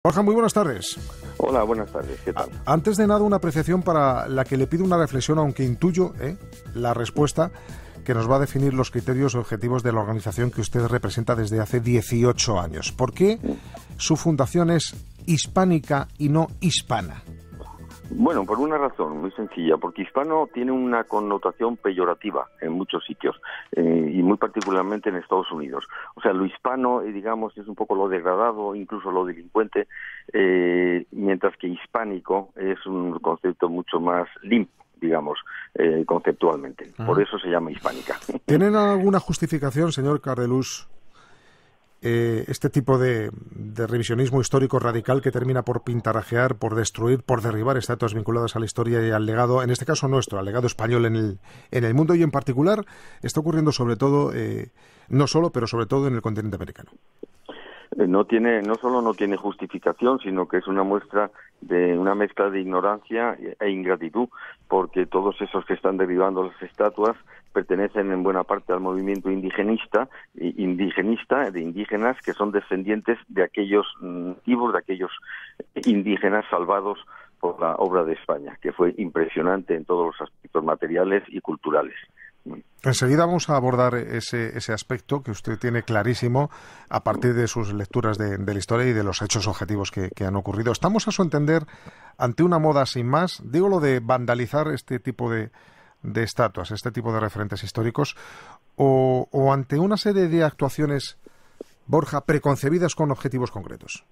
Borja, muy buenas tardes. Hola, buenas tardes, ¿qué tal? Antes de nada, una apreciación para la que le pido una reflexión, aunque intuyo la respuesta que nos va a definir los criterios y objetivos de la organización que usted representa desde hace 18 años. ¿Por qué su fundación es hispánica y no hispana? Bueno, por una razón muy sencilla, porque hispano tiene una connotación peyorativa en muchos sitios, y muy particularmente en Estados Unidos. O sea, lo hispano, digamos, es un poco lo degradado, incluso lo delincuente, mientras que hispánico es un concepto mucho más limpio, digamos, conceptualmente. Por eso se llama hispánica. ¿Tienen alguna justificación, señor Cardelús, este tipo de revisionismo histórico radical que termina por pintarajear, por destruir, por derribar estatuas vinculadas a la historia y al legado, en este caso nuestro, al legado español en el mundo, y en particular está ocurriendo sobre todo, no solo, pero sobre todo en el continente americano? No solo no tiene justificación, sino que es una muestra de una mezcla de ignorancia e ingratitud, porque todos esos que están derribando las estatuas pertenecen en buena parte al movimiento indigenista, de indígenas que son descendientes de aquellos nativos, de aquellos indígenas salvados por la obra de España, que fue impresionante en todos los aspectos materiales y culturales. Enseguida vamos a abordar ese aspecto que usted tiene clarísimo a partir de sus lecturas de la historia y de los hechos objetivos que han ocurrido. ¿Estamos, a su entender, ante una moda sin más? Digo lo de vandalizar este tipo de estatuas, este tipo de referentes históricos, o ante una serie de actuaciones, Borja, preconcebidas con objetivos concretos.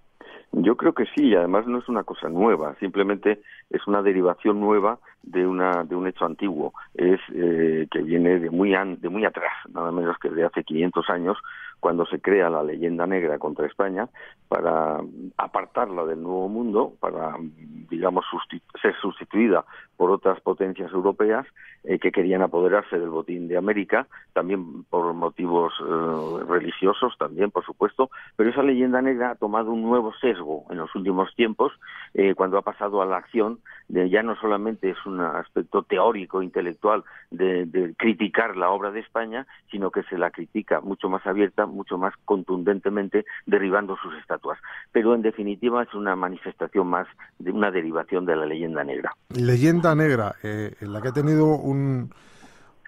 Yo creo que sí, además no es una cosa nueva, simplemente es una derivación nueva de un hecho antiguo, es que viene de muy atrás, nada menos que de hace 500 años, cuando se crea la leyenda negra contra España para apartarla del Nuevo Mundo, para, digamos, ser sustituida por otras potencias europeas que querían apoderarse del botín de América, también por motivos religiosos, también, por supuesto, pero esa leyenda negra ha tomado un nuevo sesgo en los últimos tiempos, cuando ha pasado a la acción, ya no solamente es un aspecto teórico, intelectual, de criticar la obra de España, sino que se la critica mucho más abierta, mucho más contundentemente, derribando sus estatuas. Pero en definitiva es una manifestación más de una derivación de la leyenda negra. Leyenda negra, en la que ha tenido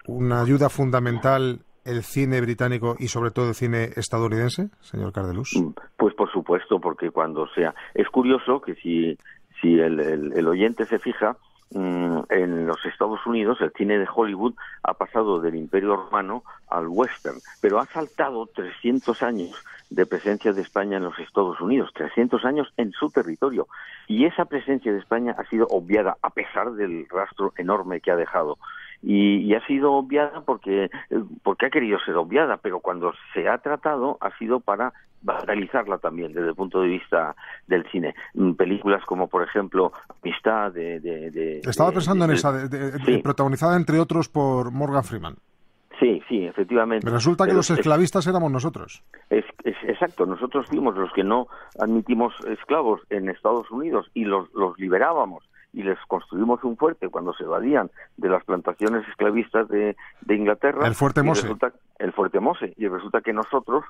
una ayuda fundamental el cine británico y sobre todo el cine estadounidense, señor Cardelús. Pues por supuesto, porque cuando sea... Es curioso que si el oyente se fija, en los Estados Unidos el cine de Hollywood ha pasado del Imperio Romano al western, pero ha saltado 300 años de presencia de España en los Estados Unidos, 300 años en su territorio, y esa presencia de España ha sido obviada a pesar del rastro enorme que ha dejado. Y ha sido obviada porque ha querido ser obviada, pero cuando se ha tratado ha sido para vandalizarla también desde el punto de vista del cine. Películas como, por ejemplo, Amistad Estaba pensando en esa, sí, protagonizada entre otros por Morgan Freeman. Sí, efectivamente. Me resulta que los esclavistas éramos nosotros. Exacto, nosotros fuimos los que no admitimos esclavos en Estados Unidos y los liberábamos y les construimos un fuerte cuando se evadían de las plantaciones esclavistas de Inglaterra. El Fuerte Mose. El Fuerte Mose, y resulta que nosotros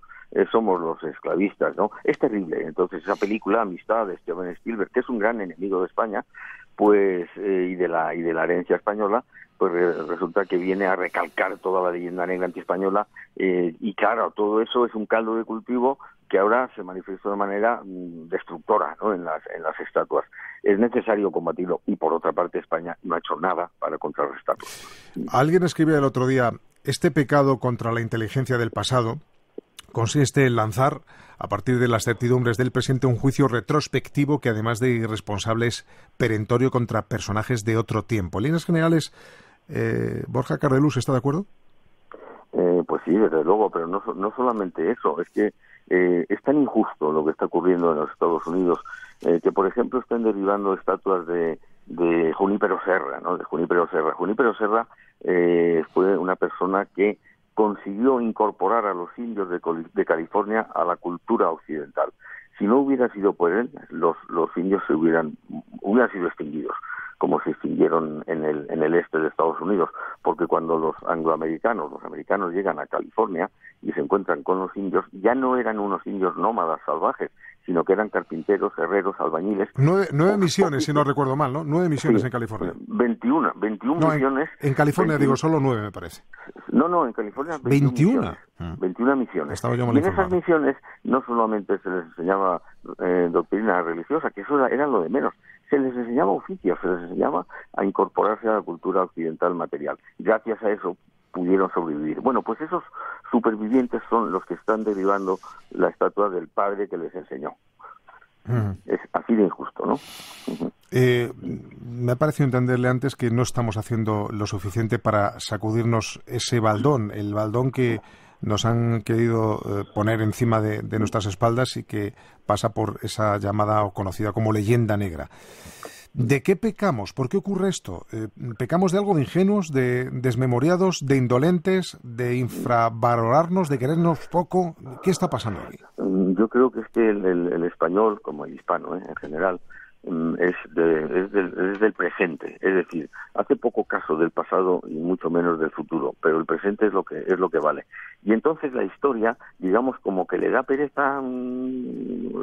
somos los esclavistas, ¿no? Es terrible. Entonces esa película, Amistad, de Steven Spielberg, que es un gran enemigo de España, pues y de la herencia española, pues resulta que viene a recalcar toda la leyenda negra antiespañola, y claro, todo eso es un caldo de cultivo que ahora se manifiesta de manera destructora, ¿no? en las estatuas. Es necesario combatirlo, y por otra parte España no ha hecho nada para contrarrestarlo. Alguien escribía el otro día: este pecado contra la inteligencia del pasado consiste en lanzar, a partir de las certidumbres del presente, un juicio retrospectivo que, además de irresponsable, es perentorio contra personajes de otro tiempo. En líneas generales, Borja Cardelús, ¿está de acuerdo? Pues sí, desde luego, pero no solamente eso, es que es tan injusto lo que está ocurriendo en los Estados Unidos, que por ejemplo están derribando estatuas de Junípero Serra, ¿no? De Junípero Serra. Junípero Serra fue una persona que consiguió incorporar a los indios de California a la cultura occidental. Si no hubiera sido por él, los indios hubieran sido extinguidos. como se extinguieron en el este de Estados Unidos, porque cuando los americanos llegan a California y se encuentran con los indios, ya no eran unos indios nómadas salvajes, sino que eran carpinteros, herreros, albañiles. Nueve misiones, si no recuerdo mal, ¿no? 9 misiones sí, en California. 21 misiones. En California 21, digo, solo 9 me parece. No, en California 21 misiones. 21 misiones. Estaba yo mal y en informado. esas misiones no solamente se les enseñaba doctrina religiosa, que eso era lo de menos, se les enseñaba oficios, se les enseñaba a incorporarse a la cultura occidental material. Gracias a eso pudieron sobrevivir. Bueno, pues esos supervivientes son los que están derivando la estatua del padre que les enseñó. Es así de injusto, ¿no? Me ha parecido entenderle antes que no estamos haciendo lo suficiente para sacudirnos ese baldón, el baldón que nos han querido poner encima de nuestras espaldas y que pasa por esa llamada o conocida como leyenda negra. ¿De qué pecamos? ¿Por qué ocurre esto? ¿Pecamos de algo, de ingenuos, de desmemoriados, de indolentes, de infravalorarnos, de querernos poco? ¿Qué está pasando aquí? Yo creo que es que el español, como el hispano en general, es del presente, es decir, hace poco caso del pasado y mucho menos del futuro, pero el presente es lo que vale. Y entonces la historia, digamos, como que le da pereza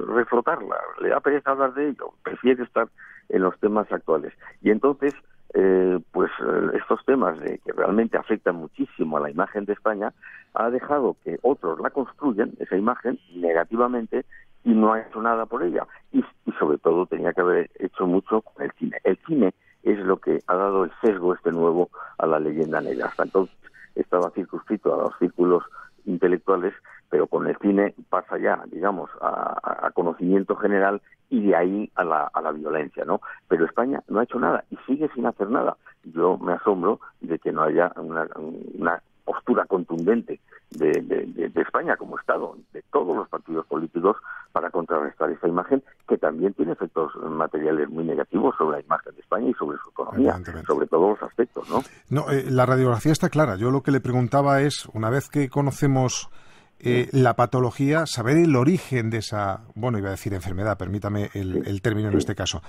reflotarla, le da pereza hablar de ello, prefiere estar en los temas actuales. Y entonces, estos temas que realmente afectan muchísimo a la imagen de España, ha dejado que otros la construyan, esa imagen, negativamente, y no ha hecho nada por ella. Y sobre todo tenía que haber hecho mucho con el cine. El cine es lo que ha dado el sesgo nuevo a la leyenda negra. Hasta entonces estaba circunscrito a los círculos intelectuales, pero con el cine pasa ya, digamos, a conocimiento general y de ahí a la violencia, ¿no? Pero España no ha hecho nada y sigue sin hacer nada. Yo me asombro de que no haya una postura contundente de España como Estado, de todos los partidos políticos, para contrarrestar esta imagen que también tiene efectos materiales muy negativos sobre la imagen de España y sobre su economía, sobre todos los aspectos, ¿no? No, la radiografía está clara. Yo lo que le preguntaba es, una vez que conocemos la patología, saber el origen de esa, bueno, iba a decir enfermedad, permítame el término en este caso.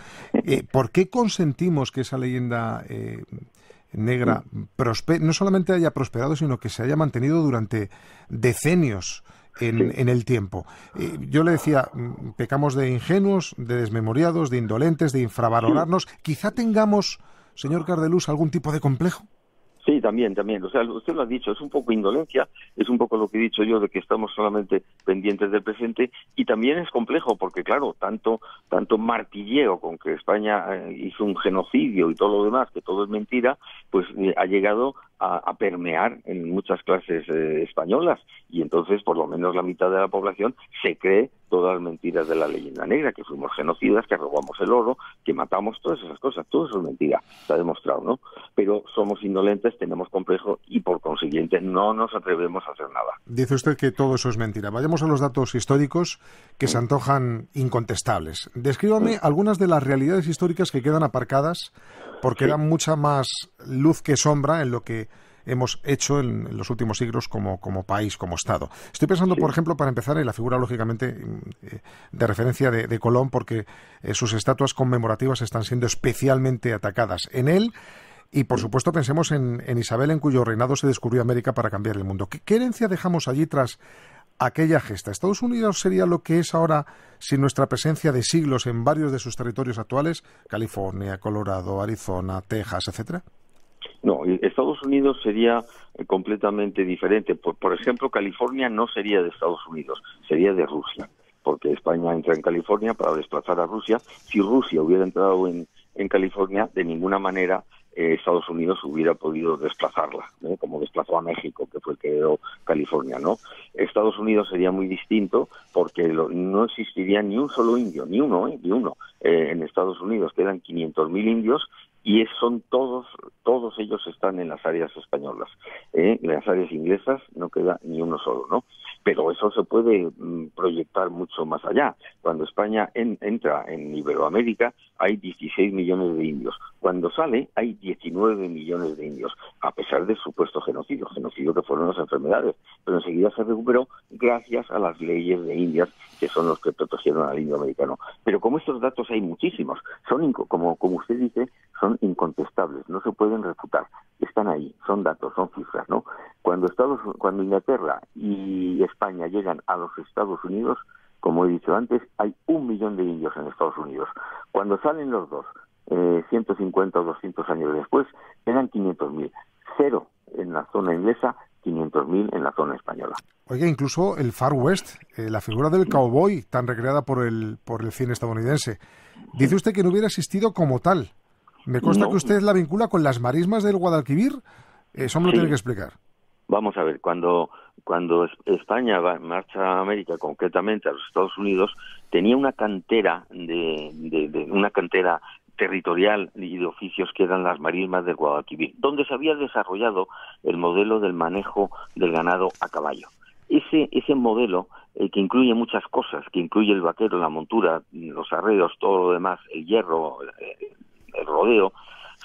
¿Por qué consentimos que esa leyenda negra no solamente haya prosperado, sino que se haya mantenido durante decenios en el tiempo? Yo le decía, pecamos de ingenuos, de desmemoriados, de indolentes, de infravalorarnos. Quizá tengamos, señor Cardelús, algún tipo de complejo. Sí, también. O sea, usted lo ha dicho, es un poco indolencia, es un poco lo que he dicho yo, de que estamos solamente pendientes del presente, y también es complejo porque, claro, tanto martilleo con que España hizo un genocidio y todo lo demás, que todo es mentira, pues ha llegado a permear en muchas clases españolas, y entonces por lo menos la mitad de la población se cree todas las mentiras de la leyenda negra, que fuimos genocidas, que robamos el oro, que matamos, todas esas cosas, todo eso es mentira, se ha demostrado, ¿no? Pero somos indolentes, tenemos complejo y por consiguiente no nos atrevemos a hacer nada. Dice usted que todo eso es mentira. Vayamos a los datos históricos que se antojan incontestables. Descríbame algunas de las realidades históricas que quedan aparcadas porque dan mucha más luz que sombra en lo que hemos hecho en los últimos siglos como país, como Estado. Estoy pensando, por ejemplo, para empezar, en la figura, lógicamente, de referencia de Colón, porque sus estatuas conmemorativas están siendo especialmente atacadas en él. Y, por supuesto, pensemos en Isabel, en cuyo reinado se descubrió América para cambiar el mundo. ¿Qué herencia dejamos allí tras aquella gesta? ¿Estados Unidos sería lo que es ahora sin nuestra presencia de siglos en varios de sus territorios actuales? California, Colorado, Arizona, Texas, etcétera. No, Estados Unidos sería completamente diferente. Por ejemplo, California no sería de Estados Unidos, sería de Rusia, porque España entra en California para desplazar a Rusia. Si Rusia hubiera entrado en California, de ninguna manera Estados Unidos hubiera podido desplazarla, como desplazó a México, que fue el que creó California, ¿no? Estados Unidos sería muy distinto porque no existiría ni un solo indio, ni uno, en Estados Unidos. Quedan 500.000 indios y son todos ellos están en las áreas españolas. En las áreas inglesas no queda ni uno solo, ¿no? Pero eso se puede proyectar mucho más allá. Cuando España entra en Iberoamérica, hay 16 millones de indios. Cuando sale, hay 19 millones de indios, a pesar del supuesto genocidio que fueron las enfermedades. Pero enseguida se recuperó gracias a las leyes de Indias, que son los que protegieron al indio americano. Pero como estos datos hay muchísimos, son como usted dice, son incontestables, no se pueden refutar, están ahí, son datos, son cifras, ¿no? Cuando Inglaterra y España llegan a los Estados Unidos, como he dicho antes, hay 1 millón de indios en Estados Unidos. Cuando salen los dos, 150 o 200 años después, eran 500.000. Cero en la zona inglesa, 500.000 en la zona española. Oiga, incluso el Far West, la figura del cowboy, tan recreada por el cine estadounidense, dice usted que no hubiera existido como tal. Me consta que usted la vincula con las marismas del Guadalquivir. Eso me lo tiene que explicar. Vamos a ver, cuando España marcha a América, concretamente a los Estados Unidos, tenía una cantera una cantera territorial y de oficios que eran las marismas del Guadalquivir, donde se había desarrollado el modelo del manejo del ganado a caballo. Ese modelo, que incluye muchas cosas, que incluye el vaquero, la montura, los arreos, todo lo demás, el hierro, el rodeo,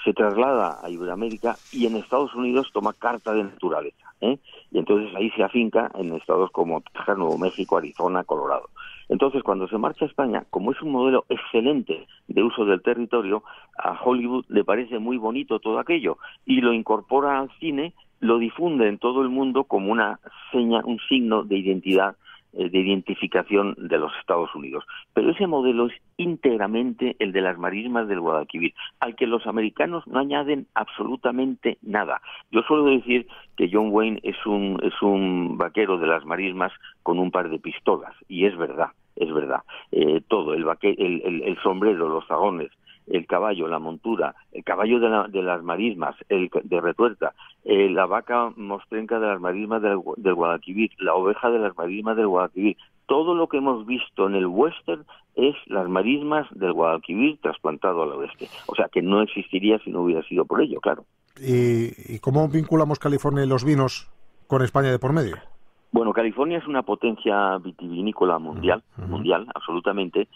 se traslada a Iberoamérica y en Estados Unidos toma carta de naturaleza, y entonces ahí se afinca en estados como Texas, Nuevo México, Arizona, Colorado. Entonces, cuando se marcha a España, como es un modelo excelente de uso del territorio, a Hollywood le parece muy bonito todo aquello y lo incorpora al cine, lo difunde en todo el mundo como una seña, un signo de identidad, de identificación de los Estados Unidos. Pero ese modelo es íntegramente el de las marismas del Guadalquivir, al que los americanos no añaden absolutamente nada. Yo suelo decir que John Wayne es un vaquero de las marismas con un par de pistolas, y es verdad, es verdad. Todo, el sombrero, los zagones, el caballo, la montura, el caballo de las marismas, el de retuerta, la vaca mostrenca de las marismas del Guadalquivir, la oveja de las marismas del Guadalquivir. Todo lo que hemos visto en el western es las marismas del Guadalquivir trasplantado al oeste. O sea, que no existiría si no hubiera sido por ello, claro. ¿Y cómo vinculamos California y los vinos con España de por medio? Bueno, California es una potencia vitivinícola mundial, absolutamente,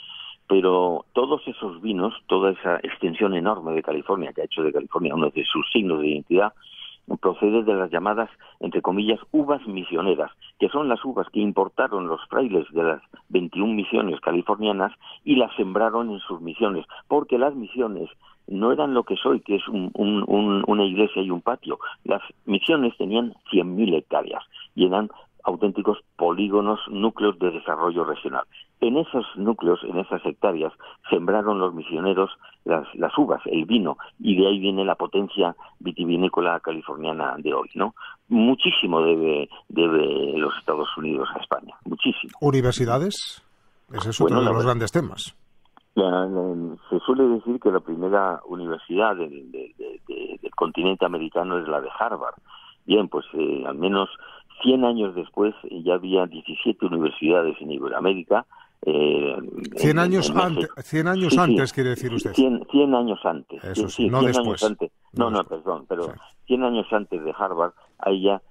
pero todos esos vinos, toda esa extensión enorme de California, que ha hecho de California uno de sus signos de identidad, procede de las llamadas, entre comillas, uvas misioneras, que son las uvas que importaron los frailes de las 21 misiones californianas y las sembraron en sus misiones, porque las misiones no eran lo que soy, que es una iglesia y un patio. Las misiones tenían 100.000 hectáreas y eran auténticos polígonos, núcleos de desarrollo regional. En esos núcleos, en esas hectáreas, sembraron los misioneros las uvas, el vino, y de ahí viene la potencia vitivinícola californiana de hoy, ¿no? Muchísimo debe los Estados Unidos a España, muchísimo. ¿Universidades? Ese es otro de los grandes temas. Se suele decir que la primera universidad del continente americano es la de Harvard. Bien, pues al menos 100 años después ya había 17 universidades en Iberoamérica. 100 años antes, quiere decir usted. 100 años antes. Eso sí, no 100 después. Años antes. Perdón, pero sí. 100 años antes de Harvard hay ya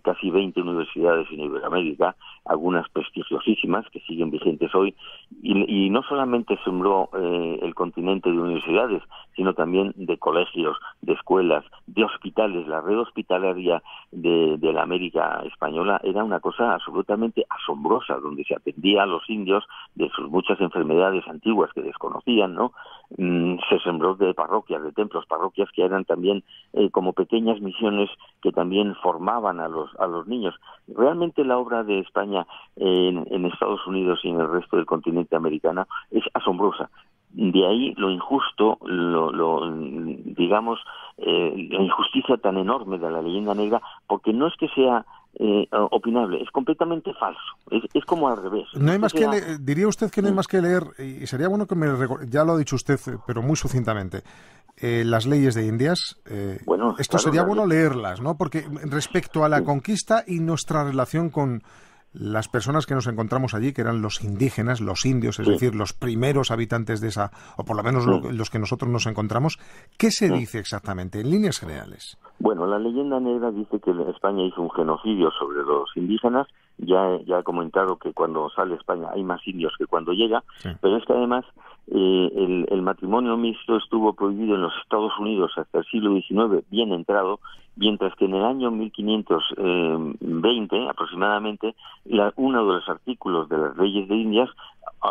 casi 20 universidades en Iberoamérica, algunas prestigiosísimas que siguen vigentes hoy, y no solamente sembró el continente de universidades, sino también de colegios, de escuelas, de hospitales. La red hospitalaria de la América española era una cosa absolutamente asombrosa, donde se atendía a los indios de sus muchas enfermedades antiguas que desconocían, ¿no? Se sembró de parroquias, de templos, parroquias que eran también como pequeñas misiones que también formaban a los niños. Realmente la obra de España en Estados Unidos y en el resto del continente americano es asombrosa. De ahí lo injusto, digamos, la injusticia tan enorme de la leyenda negra, porque no es que sea opinable, es completamente falso, es como al revés. No hay más que leer, diría usted que no hay más que leer, y sería bueno que ya lo ha dicho usted, pero muy sucintamente, las leyes de Indias, bueno, esto claro, sería bueno leerlas, ¿no? Porque respecto a la conquista y nuestra relación con las personas que nos encontramos allí, que eran los indígenas, los indios, es decir, los primeros habitantes de esa, o por lo menos los que nosotros nos encontramos, ¿qué se dice exactamente, en líneas generales? Bueno, la leyenda negra dice que España hizo un genocidio sobre los indígenas. Ya he comentado que cuando sale España hay más indios que cuando llega, pero es que además el matrimonio mixto estuvo prohibido en los Estados Unidos hasta el siglo XIX, bien entrado, mientras que en el año 1520 aproximadamente uno de los artículos de las leyes de Indias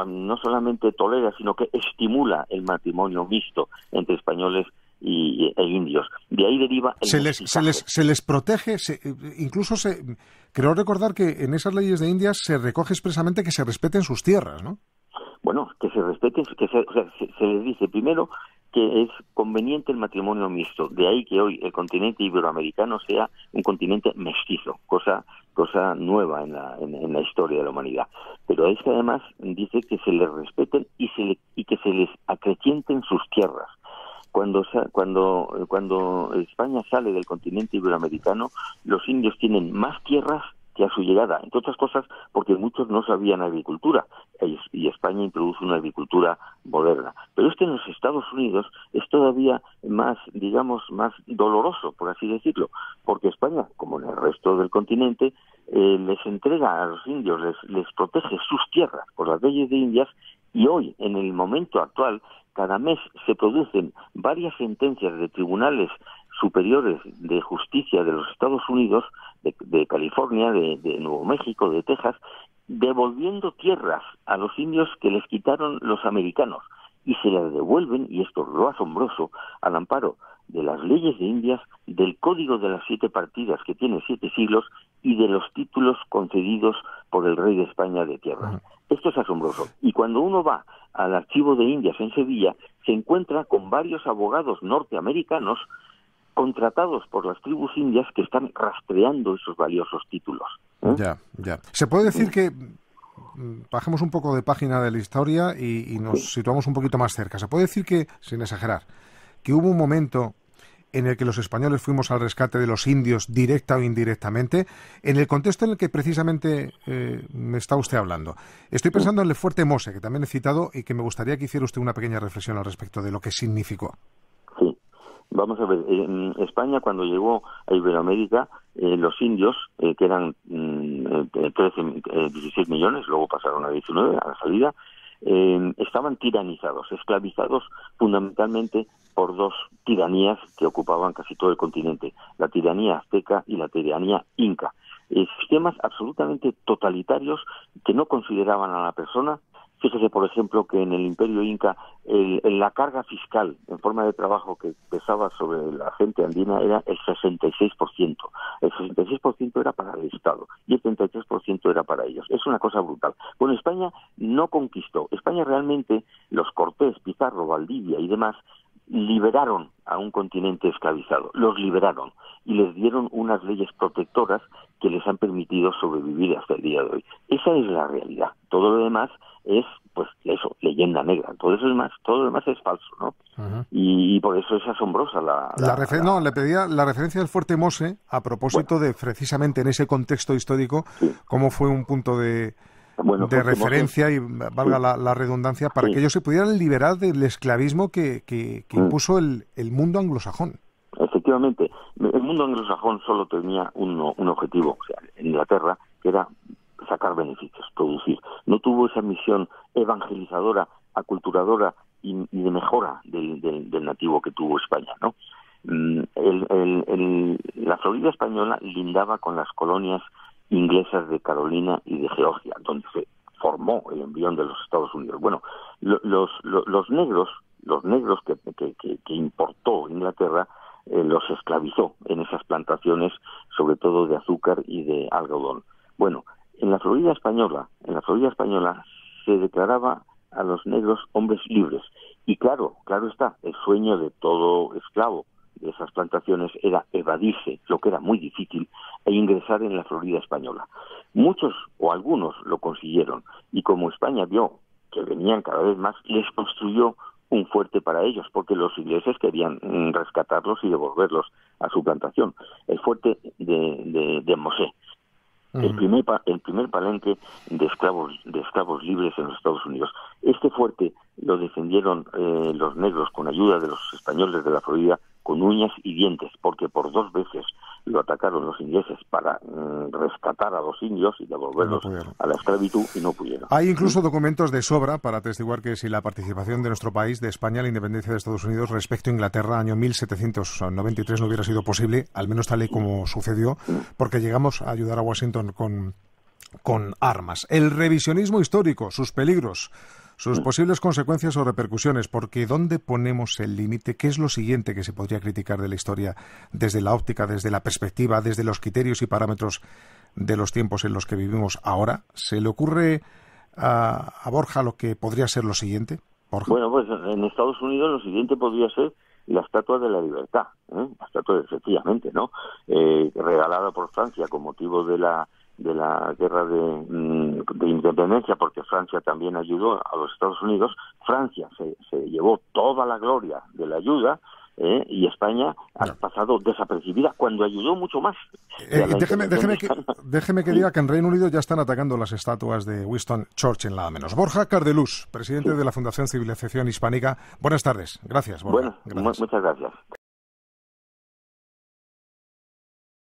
no solamente tolera, sino que estimula el matrimonio mixto entre españoles e indios. De ahí deriva el se les protege, incluso creo recordar que en esas leyes de Indias se recoge expresamente que se respeten sus tierras, ¿no? Bueno, que se respeten, se les dice primero que es conveniente el matrimonio mixto. De ahí que hoy el continente iberoamericano sea un continente mestizo, cosa nueva en la historia de la humanidad. Pero es que además dice que se les respeten y que se les acrecienten sus tierras. Cuando España sale del continente iberoamericano, los indios tienen más tierras que a su llegada, entre otras cosas porque muchos no sabían agricultura y España introduce una agricultura moderna. Pero esto en los Estados Unidos es todavía más, digamos, más doloroso, por así decirlo, porque España, como en el resto del continente, les entrega a los indios, les protege sus tierras por las leyes de Indias, y hoy, en el momento actual, cada mes se producen varias sentencias de tribunales superiores de justicia de los Estados Unidos, de California, de Nuevo México, de Texas, devolviendo tierras a los indios que les quitaron los americanos, y se las devuelven, y esto es lo asombroso, al amparo de las leyes de Indias, del Código de las 7 Partidas, que tiene 7 siglos, y de los títulos concedidos por el rey de España de tierras. Esto es asombroso. Y cuando uno va al archivo de Indias en Sevilla, se encuentra con varios abogados norteamericanos contratados por las tribus indias que están rastreando esos valiosos títulos. Ya. Se puede decir que bajemos un poco de página de la historia y nos situamos un poquito más cerca. Se puede decir que, sin exagerar, que hubo un momento en el que los españoles fuimos al rescate de los indios directa o indirectamente, en el contexto en el que precisamente me está usted hablando. Estoy pensando en el Fuerte Mose, que también he citado, y que me gustaría que hiciera usted una pequeña reflexión al respecto de lo que significó. Sí. Vamos a ver, en España cuando llegó a Iberoamérica, los indios, que eran 16 millones, luego pasaron a 19 a la salida, estaban tiranizados, esclavizados fundamentalmente por 2 tiranías que ocupaban casi todo el continente, la tiranía azteca y la tiranía inca. Sistemas absolutamente totalitarios que no consideraban a la persona. Fíjese, por ejemplo, que en el Imperio Inca la carga fiscal en forma de trabajo que pesaba sobre la gente andina era el 66%. El 66% era para el Estado y el 33% era para ellos. Es una cosa brutal. Bueno, España no conquistó. España realmente, los Cortés, Pizarro, Valdivia y demás, liberaron a un continente esclavizado, los liberaron y les dieron unas leyes protectoras que les han permitido sobrevivir hasta el día de hoy. Esa es la realidad. Todo lo demás es, pues eso, leyenda negra. Todo lo demás es falso, ¿no? Uh-huh. Y por eso es asombrosa le pedía la referencia del Fuerte Mose a propósito de precisamente en ese contexto histórico, sí, cómo fue un punto de referencia y valga la redundancia para que ellos se pudieran liberar del esclavismo que impuso el mundo anglosajón. Efectivamente, el mundo anglosajón solo tenía un objetivo, o sea, en Inglaterra, que era sacar beneficios, producir. No tuvo esa misión evangelizadora, aculturadora y de mejora del nativo que tuvo España, ¿no? La Florida española lindaba con las colonias inglesas de Carolina y de Georgia, donde se formó el embrión de los Estados Unidos. Bueno, los negros que importó Inglaterra, los esclavizó en esas plantaciones, sobre todo de azúcar y de algodón. Bueno, en la Florida española se declaraba a los negros hombres libres. Y claro está, el sueño de todo esclavo de esas plantaciones era evadirse, lo que era muy difícil, e ingresar en la Florida española. Muchos o algunos lo consiguieron, y como España vio que venían cada vez más, les construyó un fuerte para ellos, porque los ingleses querían rescatarlos y devolverlos a su plantación. El fuerte de Mosé. Uh-huh. El primer palenque de esclavos libres en los Estados Unidos. Este fuerte lo defendieron los negros con ayuda de los españoles de la Florida con uñas y dientes, porque por 2 veces lo atacaron los ingleses para rescatar a los indios y devolverlos a la esclavitud, y no pudieron. Hay incluso documentos de sobra para atestiguar que si la participación de nuestro país, de España, a la independencia de Estados Unidos respecto a Inglaterra, año 1793, no hubiera sido posible, al menos tal y como sucedió, porque llegamos a ayudar a Washington con armas. El revisionismo histórico, sus peligros, sus posibles consecuencias o repercusiones, porque ¿dónde ponemos el límite? ¿Qué es lo siguiente que se podría criticar de la historia desde la óptica, desde la perspectiva, desde los criterios y parámetros de los tiempos en los que vivimos ahora? ¿Se le ocurre a Borja lo que podría ser lo siguiente? Borja. Bueno, pues en Estados Unidos lo siguiente podría ser la Estatua de la Libertad, la estatua, efectivamente, ¿no? Regalada por Francia con motivo de la guerra de independencia, porque Francia también ayudó a los Estados Unidos. Francia se llevó toda la gloria de la ayuda, y España ha pasado desapercibida cuando ayudó mucho más. Déjeme que diga que en Reino Unido ya están atacando las estatuas de Winston Churchill, nada menos. Borja Cardelús, presidente de la Fundación Civilización Hispánica. Buenas tardes. Gracias, Borja. Bueno, muchas gracias.